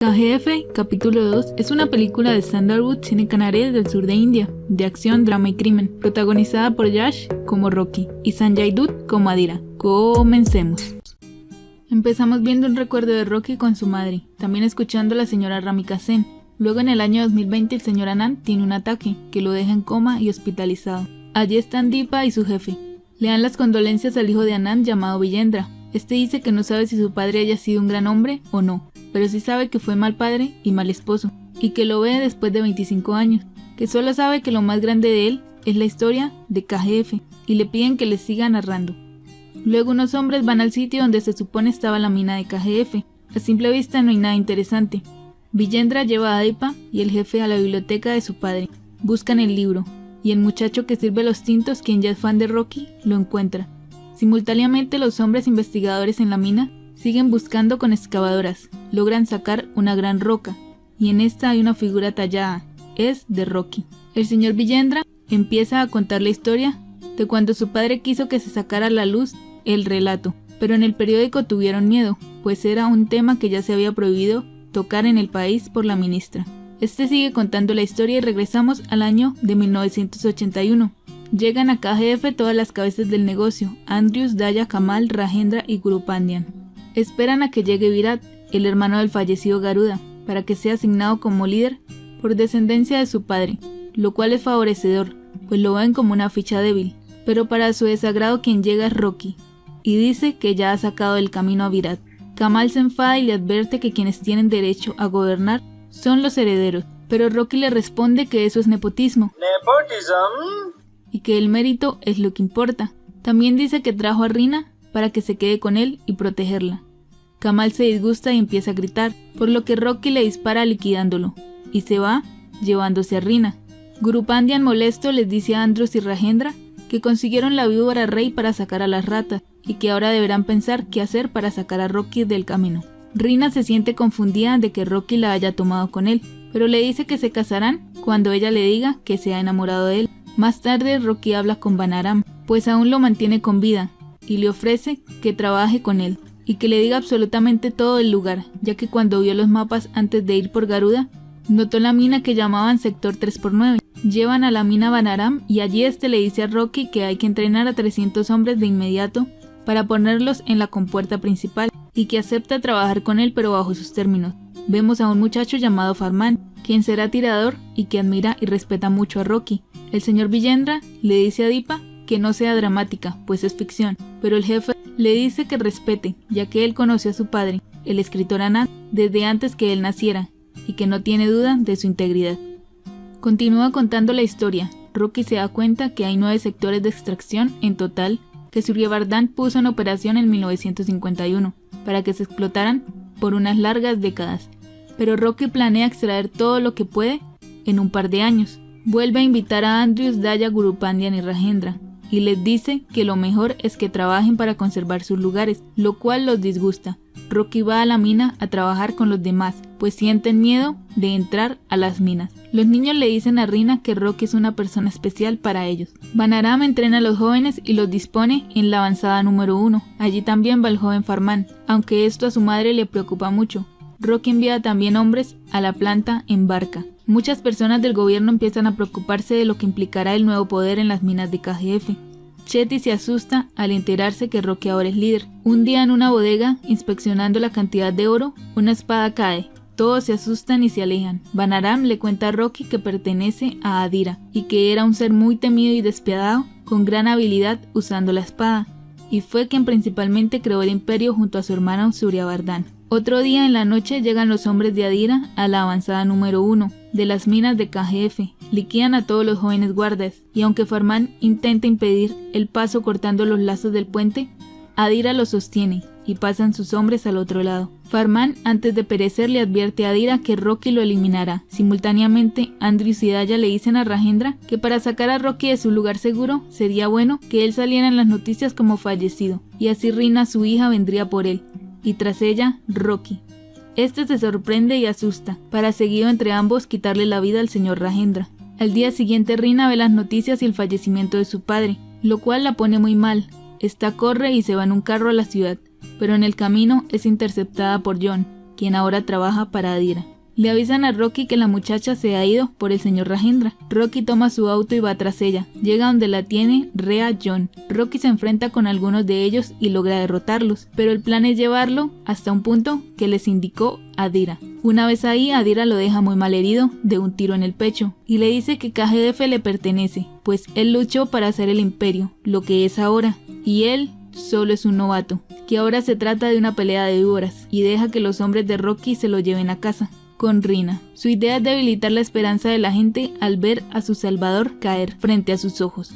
KGF, capítulo 2, es una película de Sandalwood Cine Canarés del sur de India, de acción, drama y crimen, protagonizada por Yash como Rocky y Sanjay Dutt como Adira. Comencemos. Empezamos viendo un recuerdo de Rocky con su madre, también escuchando a la señora Ramika Sen. Luego en el año 2020 el señor Anand tiene un ataque que lo deja en coma y hospitalizado. Allí están Deepa y su jefe. Le dan las condolencias al hijo de Anand llamado Vijendra. Este dice que no sabe si su padre haya sido un gran hombre o no, pero sí sabe que fue mal padre y mal esposo, y que lo ve después de 25 años, que solo sabe que lo más grande de él es la historia de KGF, y le piden que les siga narrando. Luego unos hombres van al sitio donde se supone estaba la mina de KGF. A simple vista no hay nada interesante. Vijendra lleva a Deepa y el jefe a la biblioteca de su padre. Buscan el libro, y el muchacho que sirve los tintos, quien ya es fan de Rocky, lo encuentra. Simultáneamente los hombres investigadores en la mina siguen buscando con excavadoras, logran sacar una gran roca, y en esta hay una figura tallada, es de Rocky. El señor Vijendra empieza a contar la historia de cuando su padre quiso que se sacara a la luz el relato, pero en el periódico tuvieron miedo, pues era un tema que ya se había prohibido tocar en el país por la ministra. Este sigue contando la historia y regresamos al año de 1981. Llegan a KGF todas las cabezas del negocio, Andrews, Daya, Kamal, Rajendra y Guru Pandyan. Esperan a que llegue Virat, el hermano del fallecido Garuda, para que sea asignado como líder por descendencia de su padre, lo cual es favorecedor, pues lo ven como una ficha débil. Pero para su desagrado quien llega es Rocky, y dice que ya ha sacado del camino a Virat. Kamal se enfada y le advierte que quienes tienen derecho a gobernar son los herederos, pero Rocky le responde que eso es nepotismo. ¿Nepotism? Y que el mérito es lo que importa. También dice que trajo a Rina para que se quede con él y protegerla. Kamal se disgusta y empieza a gritar, por lo que Rocky le dispara liquidándolo, y se va llevándose a Rina. Guru Pandyan molesto les dice a Andrews y Rajendra que consiguieron la víbora rey para sacar a las ratas, y que ahora deberán pensar qué hacer para sacar a Rocky del camino. Rina se siente confundida de que Rocky la haya tomado con él, pero le dice que se casarán cuando ella le diga que se ha enamorado de él. Más tarde Rocky habla con Banaram, pues aún lo mantiene con vida, y le ofrece que trabaje con él, y que le diga absolutamente todo el lugar, ya que cuando vio los mapas antes de ir por Garuda, notó la mina que llamaban Sector 3x9. Llevan a la mina Banaram y allí este le dice a Rocky que hay que entrenar a 300 hombres de inmediato para ponerlos en la compuerta principal, y que acepta trabajar con él pero bajo sus términos. Vemos a un muchacho llamado Farman, quien será tirador y que admira y respeta mucho a Rocky. El señor Vijendra le dice a Deepa que no sea dramática, pues es ficción, pero el jefe le dice que respete, ya que él conoció a su padre, el escritor Anand, desde antes que él naciera, y que no tiene duda de su integridad. Continúa contando la historia. Rocky se da cuenta que hay 9 sectores de extracción en total que Suryavardhan puso en operación en 1951, para que se explotaran por unas largas décadas, pero Rocky planea extraer todo lo que puede en un par de años. Vuelve a invitar a Andrews, Daya, Guru Pandyan y Rajendra, y les dice que lo mejor es que trabajen para conservar sus lugares, lo cual los disgusta. Rocky va a la mina a trabajar con los demás, pues sienten miedo de entrar a las minas. Los niños le dicen a Rina que Rocky es una persona especial para ellos. Banaram entrena a los jóvenes y los dispone en la avanzada número 1. Allí también va el joven Farman, aunque esto a su madre le preocupa mucho. Rocky envía también hombres a la planta en barca. Muchas personas del gobierno empiezan a preocuparse de lo que implicará el nuevo poder en las minas de KGF. Chetty se asusta al enterarse que Rocky ahora es líder. Un día en una bodega, inspeccionando la cantidad de oro, una espada cae. Todos se asustan y se alejan. Banaram le cuenta a Rocky que pertenece a Adira y que era un ser muy temido y despiadado, con gran habilidad usando la espada, y fue quien principalmente creó el imperio junto a su hermano Suryavardhan. Otro día en la noche llegan los hombres de Adira a la avanzada número 1 de las minas de KGF, liquidan a todos los jóvenes guardas, y aunque Farman intenta impedir el paso cortando los lazos del puente, Adira lo sostiene y pasan sus hombres al otro lado. Farman, antes de perecer, le advierte a Adira que Rocky lo eliminará. Simultáneamente, Andrews y Daya le dicen a Rajendra que para sacar a Rocky de su lugar seguro, sería bueno que él saliera en las noticias como fallecido, y así Rina, su hija, vendría por él, y tras ella, Rocky. Este se sorprende y asusta, para seguido entre ambos quitarle la vida al señor Rajendra. Al día siguiente Rina ve las noticias y el fallecimiento de su padre, lo cual la pone muy mal. Esta corre y se va en un carro a la ciudad, pero en el camino es interceptada por John, quien ahora trabaja para Adira. Le avisan a Rocky que la muchacha se ha ido por el señor Rajendra. Rocky toma su auto y va tras ella. Llega donde la tiene Rhea John. Rocky se enfrenta con algunos de ellos y logra derrotarlos, pero el plan es llevarlo hasta un punto que les indicó Adira. Una vez ahí, Adira lo deja muy mal herido de un tiro en el pecho y le dice que KGF le pertenece, pues él luchó para hacer el imperio, lo que es ahora, y él solo es un novato, que ahora se trata de una pelea de víboras, y deja que los hombres de Rocky se lo lleven a casa. Con Rina. Su idea es debilitar la esperanza de la gente al ver a su salvador caer frente a sus ojos.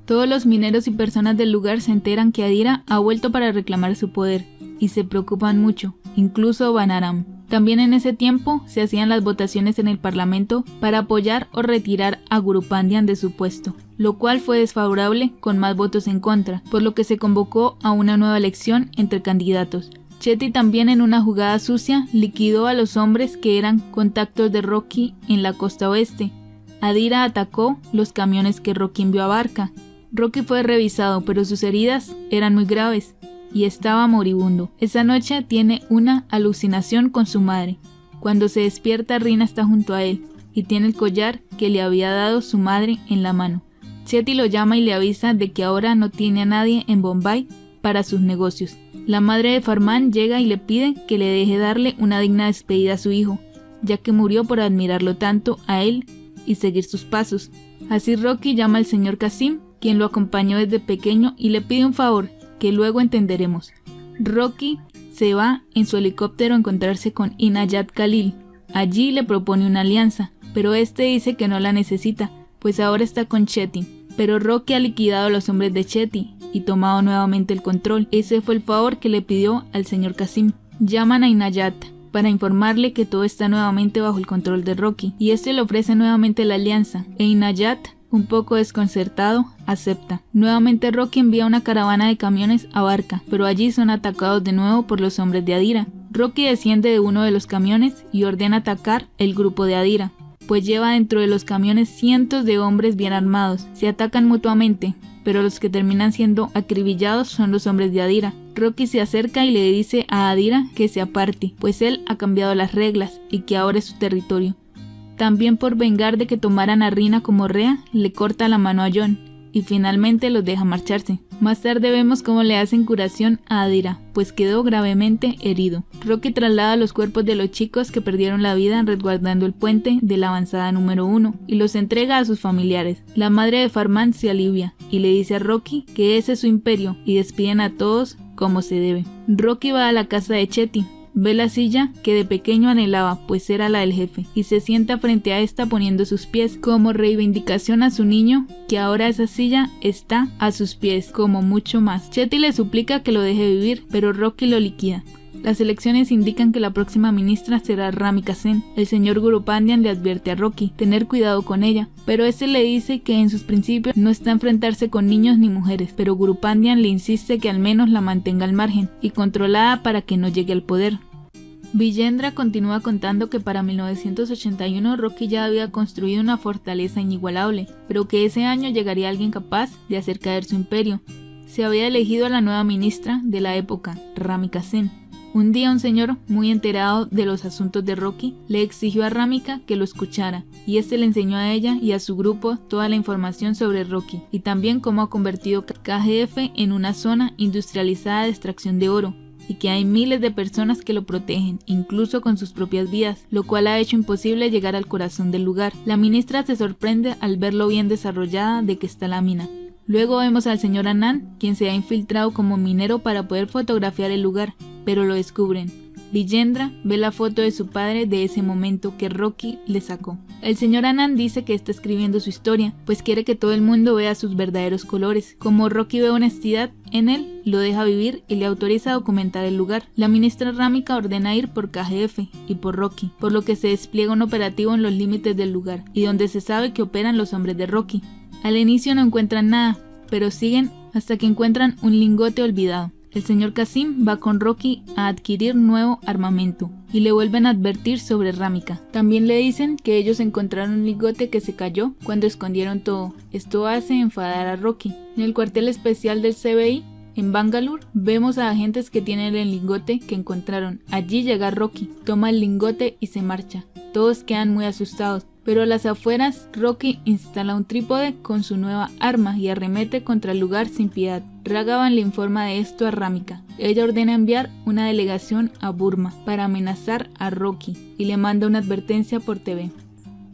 Todos los mineros y personas del lugar se enteran que Adira ha vuelto para reclamar su poder, y se preocupan mucho, incluso Banaram. También en ese tiempo se hacían las votaciones en el parlamento para apoyar o retirar a Guru Pandyan de su puesto, lo cual fue desfavorable con más votos en contra, por lo que se convocó a una nueva elección entre candidatos. Chetty también, en una jugada sucia, liquidó a los hombres que eran contactos de Rocky en la costa oeste. Adira atacó los camiones que Rocky envió a Barca. Rocky fue revisado, pero sus heridas eran muy graves y estaba moribundo. Esa noche tiene una alucinación con su madre. Cuando se despierta, Rina está junto a él y tiene el collar que le había dado su madre en la mano. Chetty lo llama y le avisa de que ahora no tiene a nadie en Bombay para sus negocios. La madre de Farman llega y le pide que le deje darle una digna despedida a su hijo, ya que murió por admirarlo tanto a él y seguir sus pasos. Así Rocky llama al señor Kasim, quien lo acompañó desde pequeño, y le pide un favor, que luego entenderemos. Rocky se va en su helicóptero a encontrarse con Inayat Khalil. Allí le propone una alianza, pero este dice que no la necesita, pues ahora está con Chetty. Pero Rocky ha liquidado a los hombres de Chetty y tomado nuevamente el control. Ese fue el favor que le pidió al señor Kasim. Llaman a Inayat para informarle que todo está nuevamente bajo el control de Rocky, y este le ofrece nuevamente la alianza, e Inayat, un poco desconcertado, acepta. Nuevamente Rocky envía una caravana de camiones a Barca, pero allí son atacados de nuevo por los hombres de Adira. Rocky desciende de uno de los camiones y ordena atacar el grupo de Adira, pues lleva dentro de los camiones cientos de hombres bien armados. Se atacan mutuamente, pero los que terminan siendo acribillados son los hombres de Adira. Rocky se acerca y le dice a Adira que se aparte, pues él ha cambiado las reglas y que ahora es su territorio. También, por vengar de que tomaran a Rina como rea, le corta la mano a John y finalmente los deja marcharse. Más tarde vemos cómo le hacen curación a Adira, pues quedó gravemente herido. Rocky traslada los cuerpos de los chicos que perdieron la vida resguardando el puente de la avanzada número 1 y los entrega a sus familiares. La madre de Farman se alivia y le dice a Rocky que ese es su imperio, y despiden a todos como se debe. Rocky va a la casa de Chetty. Ve la silla que de pequeño anhelaba, pues era la del jefe, y se sienta frente a esta poniendo sus pies como reivindicación a su niño, que ahora esa silla está a sus pies, como mucho más. Chetty le suplica que lo deje vivir, pero Rocky lo liquida. Las elecciones indican que la próxima ministra será Ramika Sen. El señor Guru Pandyan le advierte a Rocky tener cuidado con ella, pero este le dice que en sus principios no está a enfrentarse con niños ni mujeres, pero Guru Pandyan le insiste que al menos la mantenga al margen y controlada para que no llegue al poder. Vijendra continúa contando que para 1981 Rocky ya había construido una fortaleza inigualable, pero que ese año llegaría alguien capaz de hacer caer su imperio. Se había elegido a la nueva ministra de la época, Ramika Sen. Un día un señor, muy enterado de los asuntos de Rocky, le exigió a Ramika que lo escuchara, y este le enseñó a ella y a su grupo toda la información sobre Rocky, y también cómo ha convertido KGF en una zona industrializada de extracción de oro, y que hay miles de personas que lo protegen, incluso con sus propias vidas, lo cual ha hecho imposible llegar al corazón del lugar. La ministra se sorprende al ver lo bien desarrollada de que está la mina. Luego vemos al señor Anand, quien se ha infiltrado como minero para poder fotografiar el lugar, pero lo descubren. Vijendra ve la foto de su padre de ese momento que Rocky le sacó. El señor Anand dice que está escribiendo su historia, pues quiere que todo el mundo vea sus verdaderos colores. Como Rocky ve honestidad en él, lo deja vivir y le autoriza a documentar el lugar. La ministra Ramika ordena ir por KGF y por Rocky, por lo que se despliega un operativo en los límites del lugar, y donde se sabe que operan los hombres de Rocky. Al inicio no encuentran nada, pero siguen hasta que encuentran un lingote olvidado. El señor Kasim va con Rocky a adquirir nuevo armamento y le vuelven a advertir sobre Ramika. También le dicen que ellos encontraron un lingote que se cayó cuando escondieron todo. Esto hace enfadar a Rocky. En el cuartel especial del CBI, En Bangalore vemos a agentes que tienen el lingote que encontraron. Allí llega Rocky, toma el lingote y se marcha. Todos quedan muy asustados, pero a las afueras Rocky instala un trípode con su nueva arma y arremete contra el lugar sin piedad. Ragavan le informa de esto a Ramika. Ella ordena enviar una delegación a Burma para amenazar a Rocky y le manda una advertencia por TV.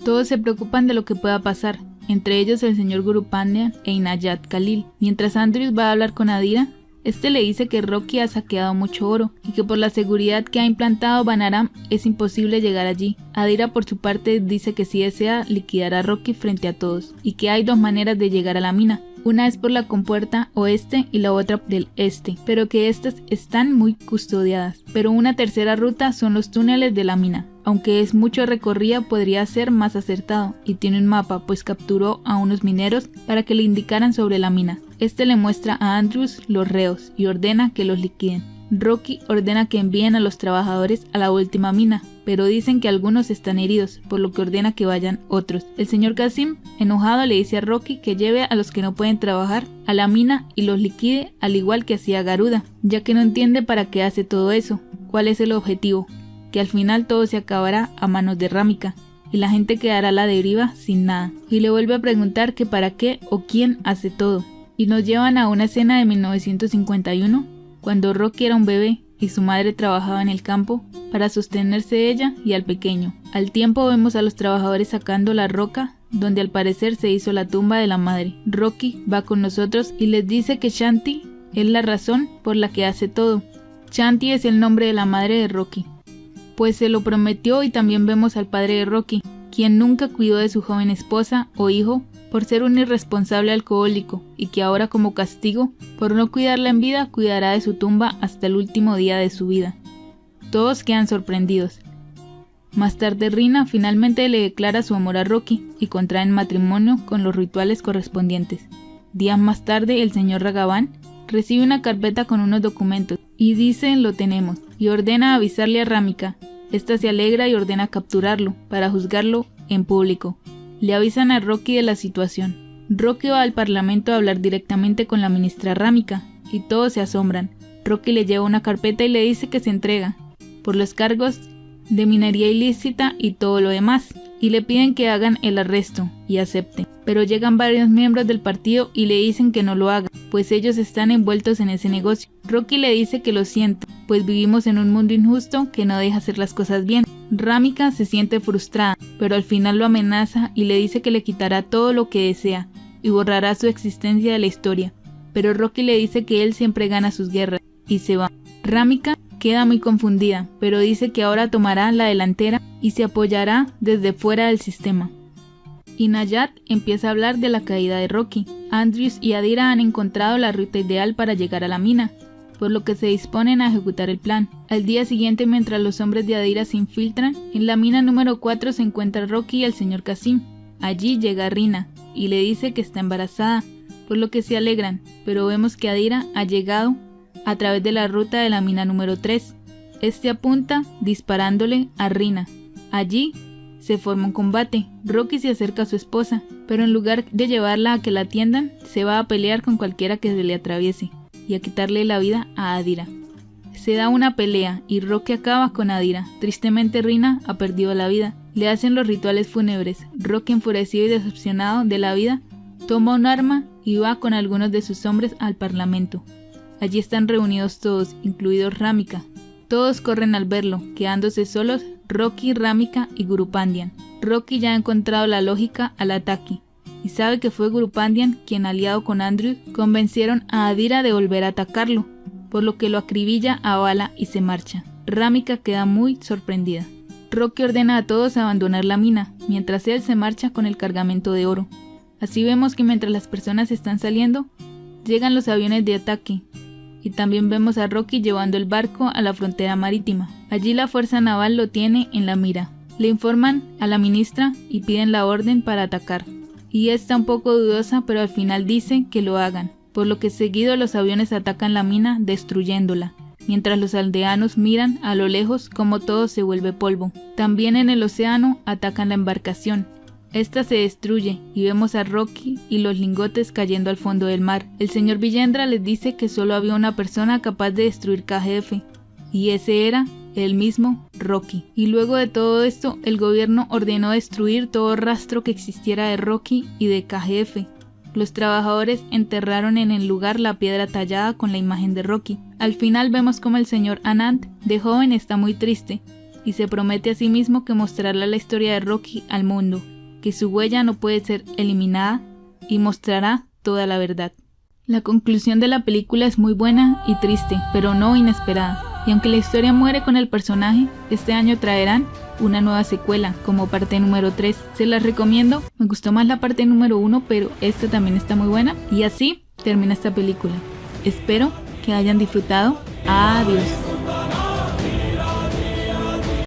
Todos se preocupan de lo que pueda pasar, entre ellos el señor Guru Pandyan e Inayat Khalil. Mientras Andrews va a hablar con Adira, este le dice que Rocky ha saqueado mucho oro y que por la seguridad que ha implantado Banaram es imposible llegar allí. Adira por su parte dice que sí desea liquidar a Rocky frente a todos y que hay dos maneras de llegar a la mina. Una es por la compuerta oeste y la otra del este, pero que estas están muy custodiadas. Pero una tercera ruta son los túneles de la mina. Aunque es mucho recorrida, podría ser más acertado y tiene un mapa, pues capturó a unos mineros para que le indicaran sobre la mina. Este le muestra a Andrews los reos y ordena que los liquiden. Rocky ordena que envíen a los trabajadores a la última mina, pero dicen que algunos están heridos, por lo que ordena que vayan otros. El señor Kasim, enojado, le dice a Rocky que lleve a los que no pueden trabajar a la mina y los liquide al igual que hacía Garuda, ya que no entiende para qué hace todo eso, cuál es el objetivo, que al final todo se acabará a manos de Ramika y la gente quedará a la deriva sin nada. Y le vuelve a preguntar que para qué o quién hace todo. Y nos llevan a una escena de 1951, cuando Rocky era un bebé y su madre trabajaba en el campo para sostenerse ella y al pequeño. Al tiempo vemos a los trabajadores sacando la roca donde al parecer se hizo la tumba de la madre. Rocky va con nosotros y les dice que Shanti es la razón por la que hace todo. Shanti es el nombre de la madre de Rocky, pues se lo prometió, y también vemos al padre de Rocky, quien nunca cuidó de su joven esposa o hijo por ser un irresponsable alcohólico y que ahora como castigo por no cuidarla en vida cuidará de su tumba hasta el último día de su vida. Todos quedan sorprendidos. Más tarde Rina finalmente le declara su amor a Rocky y contraen matrimonio con los rituales correspondientes. Días más tarde el señor Ragavan recibe una carpeta con unos documentos y dice lo tenemos y ordena avisarle a Ramika. Esta se alegra y ordena capturarlo para juzgarlo en público. Le avisan a Rocky de la situación. Rocky va al parlamento a hablar directamente con la ministra Ramika y todos se asombran. Rocky le lleva una carpeta y le dice que se entrega por los cargos de minería ilícita y todo lo demás, y le piden que hagan el arresto y acepte. Pero llegan varios miembros del partido y le dicen que no lo haga, pues ellos están envueltos en ese negocio. Rocky le dice que lo siente, pues vivimos en un mundo injusto que no deja hacer las cosas bien. Ramika se siente frustrada, pero al final lo amenaza y le dice que le quitará todo lo que desea y borrará su existencia de la historia. Pero Rocky le dice que él siempre gana sus guerras y se va. Ramika queda muy confundida, pero dice que ahora tomará la delantera y se apoyará desde fuera del sistema. Inayat empieza a hablar de la caída de Rocky. Andrews y Adira han encontrado la ruta ideal para llegar a la mina, por lo que se disponen a ejecutar el plan. Al día siguiente, mientras los hombres de Adira se infiltran, en la mina número 4 se encuentra Rocky y el señor Kasim. Allí llega Rina y le dice que está embarazada, por lo que se alegran, pero vemos que Adira ha llegado a través de la ruta de la mina número 3. Este apunta disparándole a Rina. Allí se forma un combate. Rocky se acerca a su esposa, pero en lugar de llevarla a que la atiendan, se va a pelear con cualquiera que se le atraviese y a quitarle la vida a Adira. Se da una pelea y Rocky acaba con Adira. Tristemente Rina ha perdido la vida. Le hacen los rituales fúnebres. Rocky, enfurecido y decepcionado de la vida, toma un arma y va con algunos de sus hombres al parlamento. Allí están reunidos todos, incluidos Ramika. Todos corren al verlo, quedándose solos Rocky, Ramika y Guru Pandyan. Rocky ya ha encontrado la lógica al ataque y sabe que fue Guru Pandyan quien, aliado con Andrews, convencieron a Adira de volver a atacarlo, por lo que lo acribilla a bala y se marcha. Ramika queda muy sorprendida. Rocky ordena a todos abandonar la mina, mientras él se marcha con el cargamento de oro. Así vemos que mientras las personas están saliendo, llegan los aviones de ataque, y también vemos a Rocky llevando el barco a la frontera marítima. Allí la fuerza naval lo tiene en la mira. Le informan a la ministra y piden la orden para atacar. Y está un poco dudosa, pero al final dice que lo hagan, por lo que seguido los aviones atacan la mina destruyéndola, mientras los aldeanos miran a lo lejos como todo se vuelve polvo. También en el océano atacan la embarcación, Esta se destruye y vemos a Rocky y los lingotes cayendo al fondo del mar. El señor Villendra les dice que solo había una persona capaz de destruir KGF, y ese era el mismo Rocky. Y luego de todo esto, el gobierno ordenó destruir todo rastro que existiera de Rocky y de KGF. Los trabajadores enterraron en el lugar la piedra tallada con la imagen de Rocky. Al final vemos como el señor Anand, de joven, está muy triste y se promete a sí mismo que mostrará la historia de Rocky al mundo, que su huella no puede ser eliminada y mostrará toda la verdad. La conclusión de la película es muy buena y triste, pero no inesperada. Y aunque la historia muere con el personaje, este año traerán una nueva secuela como parte número 3. Se las recomiendo, me gustó más la parte número 1, pero esta también está muy buena. Y así termina esta película. Espero que hayan disfrutado. Adiós.